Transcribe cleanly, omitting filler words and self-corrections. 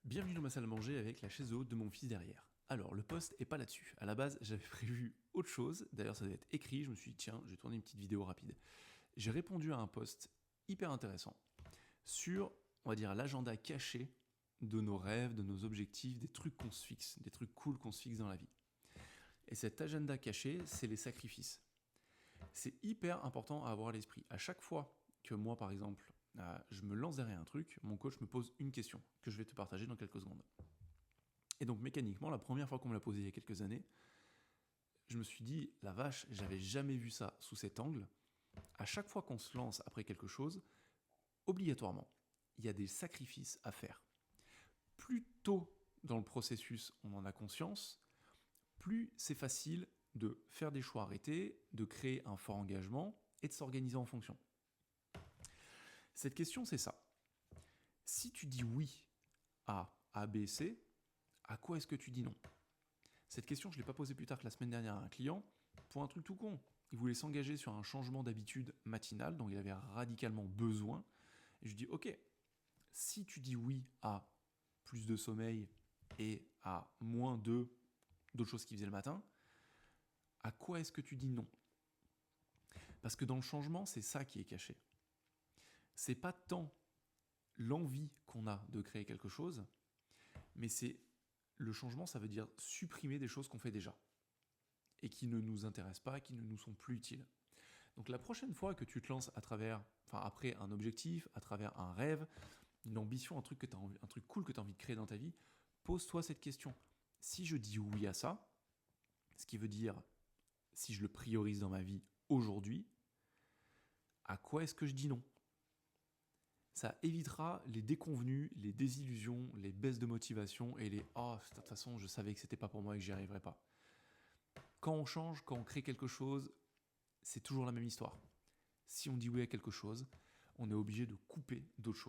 Bienvenue dans ma salle à manger avec la chaise haute de mon fils derrière. Alors, le post est pas là-dessus. À la base, j'avais prévu autre chose. D'ailleurs, ça devait être écrit. Je me suis dit, tiens, je vais tourner une petite vidéo rapide. J'ai répondu à un post hyper intéressant sur, on va dire, l'agenda caché de nos rêves, de nos objectifs, des trucs qu'on se fixe, des trucs cool qu'on se fixe dans la vie. Et cet agenda caché, c'est les sacrifices. C'est hyper important à avoir à l'esprit. À chaque fois que moi, par exemple, je me lance derrière un truc, mon coach me pose une question que je vais te partager dans quelques secondes. Et donc mécaniquement, la première fois qu'on me l'a posé il y a quelques années, je me suis dit, la vache, j'avais jamais vu ça sous cet angle. À chaque fois qu'on se lance après quelque chose, obligatoirement, il y a des sacrifices à faire. Plus tôt dans le processus on en a conscience, plus c'est facile de faire des choix arrêtés, de créer un fort engagement et de s'organiser en fonction. Cette question, c'est ça. Si tu dis oui à A, B, C, à quoi est-ce que tu dis non ? Cette question, je ne l'ai pas posée plus tard que la semaine dernière à un client pour un truc tout con. Il voulait s'engager sur un changement d'habitude matinale, dont il avait radicalement besoin. Et je dis, ok, si tu dis oui à plus de sommeil et à moins d'autres choses qu'il faisait le matin, à quoi est-ce que tu dis non ? Parce que dans le changement, c'est ça qui est caché. C'est pas tant l'envie qu'on a de créer quelque chose, mais c'est le changement, ça veut dire supprimer des choses qu'on fait déjà et qui ne nous intéressent pas, qui ne nous sont plus utiles. Donc la prochaine fois que tu te lances après un objectif, à travers un rêve, une ambition, un truc cool que tu as envie de créer dans ta vie, pose-toi cette question. Si je dis oui à ça, ce qui veut dire si je le priorise dans ma vie aujourd'hui, à quoi est-ce que je dis non ? Ça évitera les déconvenues, les désillusions, les baisses de motivation et les « oh, de toute façon, je savais que c'était pas pour moi et que j'y arriverais pas ». Quand on change, quand on crée quelque chose, c'est toujours la même histoire. Si on dit oui à quelque chose, on est obligé de couper d'autres choses.